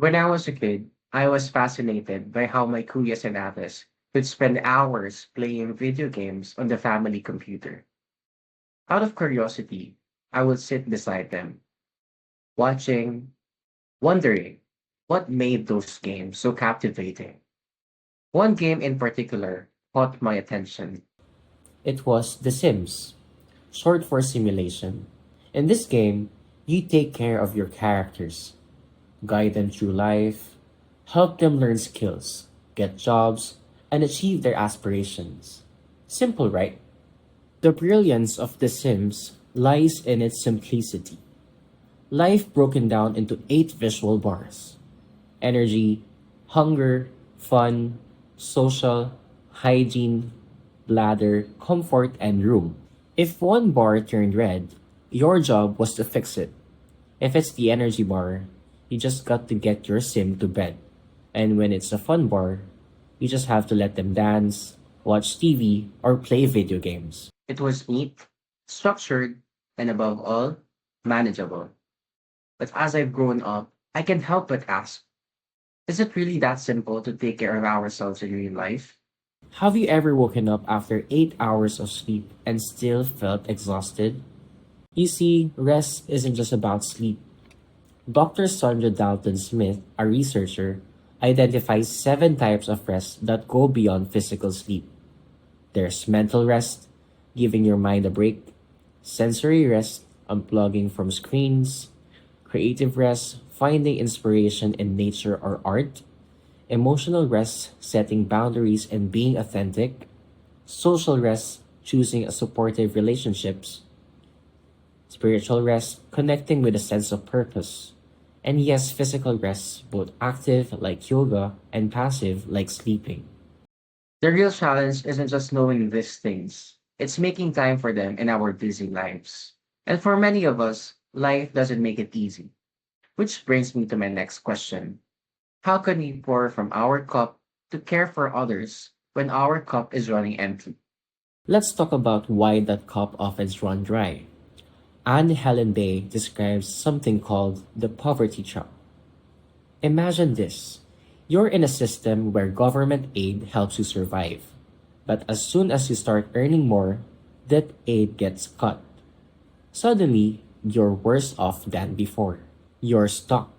When I was a kid, I was fascinated by how my kuya and ates could spend hours playing video games on the family computer. Out of curiosity, I would sit beside them, watching, wondering what made those games so captivating. One game in particular caught my attention. It was The Sims, short for simulation. In this game, you take care of your characters, guide them through life, help them learn skills, get jobs, and achieve their aspirations. Simple, right? The brilliance of The Sims lies in its simplicity. Life broken down into 8 visual bars: energy, hunger, fun, social, hygiene, bladder, comfort, and room. If one bar turned red, your job was to fix it. If it's the energy bar, you just got to get your sim to bed. And when it's a fun bar, you just have to let them dance, watch TV, or play video games. It was neat, structured, and above all, manageable. But as I've grown up, I can't help but ask, is it really that simple to take care of ourselves in real life? Have you ever woken up after 8 hours of sleep and still felt exhausted? You see, rest isn't just about sleep. Dr. Sandra Dalton Smith, a researcher, identifies 7 types of rest that go beyond physical sleep. There's mental rest, giving your mind a break; sensory rest, unplugging from screens; creative rest, finding inspiration in nature or art; emotional rest, setting boundaries and being authentic; social rest, choosing a supportive relationships; spiritual rest, connecting with a sense of purpose; and yes, physical rest, both active like yoga and passive like sleeping. The real challenge isn't just knowing these things, it's making time for them in our busy lives. And for many of us, life doesn't make it easy. Which brings me to my next question. How can we pour from our cup to care for others when our cup is running empty? Let's talk about why that cup often runs dry. Anne Helen Bay describes something called the poverty trap. Imagine this: you're in a system where government aid helps you survive. But as soon as you start earning more, that aid gets cut. Suddenly, you're worse off than before. You're stuck.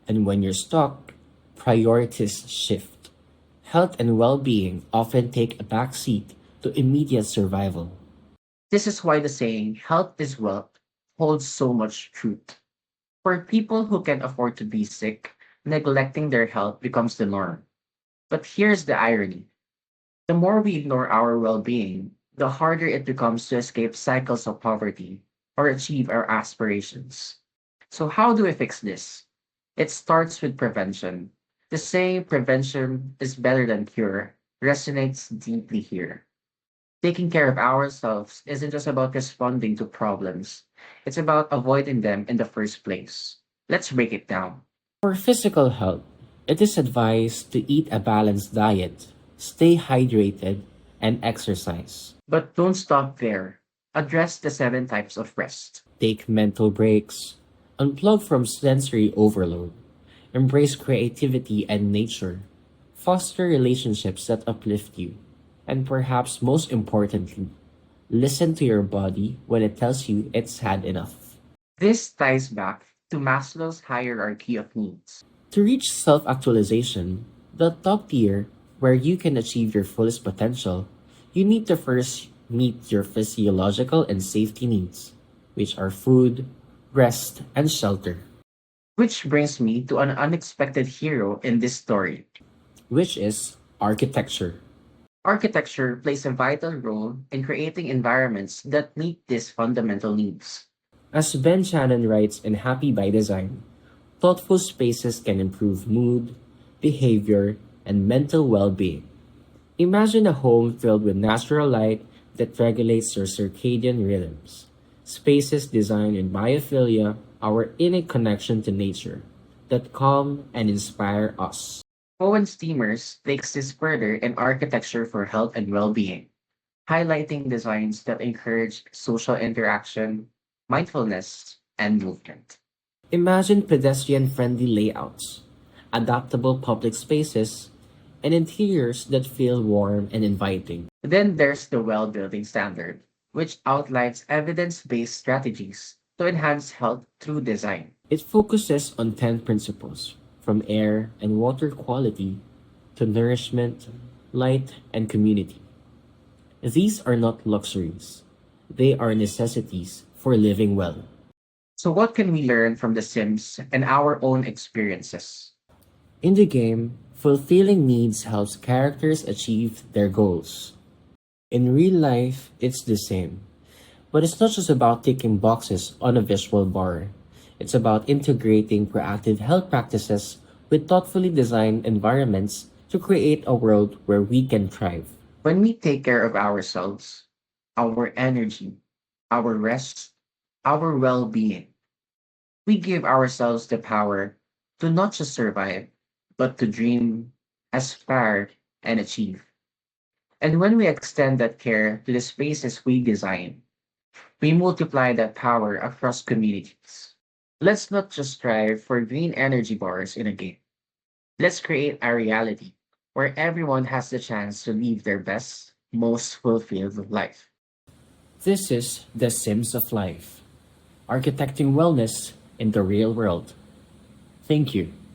And when you're stuck, priorities shift. Health and well being often take a backseat to immediate survival. This is why the saying, health is wealth, holds so much truth. For people who can afford to be sick, neglecting their health becomes the norm. But here's the irony: the more we ignore our well being, the harder it becomes to escape cycles of poverty or achieve our aspirations. So, how do we fix this? It starts with prevention. The saying prevention is better than cure resonates deeply here. Taking care of ourselves isn't just about responding to problems, it's about avoiding them in the first place. Let's break it down. For physical health, it is advised to eat a balanced diet, stay hydrated, and exercise. But don't stop there. Address the 7 types of rest. Take mental breaks, unplug from sensory overload, embrace creativity and nature, foster relationships that uplift you, and perhaps most importantly, listen to your body when it tells you it's had enough. This ties back to Maslow's hierarchy of needs. To reach self actualization, the top tier, where you can achieve your fullest potential, you need to first meet your physiological and safety needs, which are food, rest, and shelter, Which brings me to an unexpected hero in this story. which is architecture. Architecture plays a vital role in creating environments that meet these fundamental needs. As Ben Shannon writes in Happy by Design, thoughtful spaces can improve mood, behavior, and mental well being. Imagine a home filled with natural light that regulates your circadian rhythms. Spaces designed in biophilia, our innate connection to nature, that calm and inspire us. Owen Steamers takes this further in architecture for health and well-being, highlighting designs that encourage social interaction, mindfulness, and movement. Imagine pedestrian friendly layouts, adaptable public spaces, and interiors that feel warm and inviting. Then there's the well building standard, which outlines evidence based strategies to enhance health through design. It focuses on 10 principles, from air and water quality to nourishment, light, and community. These are not luxuries, they are necessities for living well. So, what can we learn from The Sims and our own experiences? In the game, fulfilling needs helps characters achieve their goals. In real life, it's the same. But it's not just about ticking boxes on a visual bar. It's about integrating proactive health practices with thoughtfully designed environments to create a world where we can thrive. When we take care of ourselves, our energy, our rest, our well being, we give ourselves the power to not just survive, but to dream, aspire, and achieve. And when we extend that care to the spaces we design, we multiply that power across communities. Let's not just strive for green energy bars in a game. Let's create a reality where everyone has the chance to live their best, most fulfilled life. This is the Sims of Life, architecting wellness in the real world. Thank you.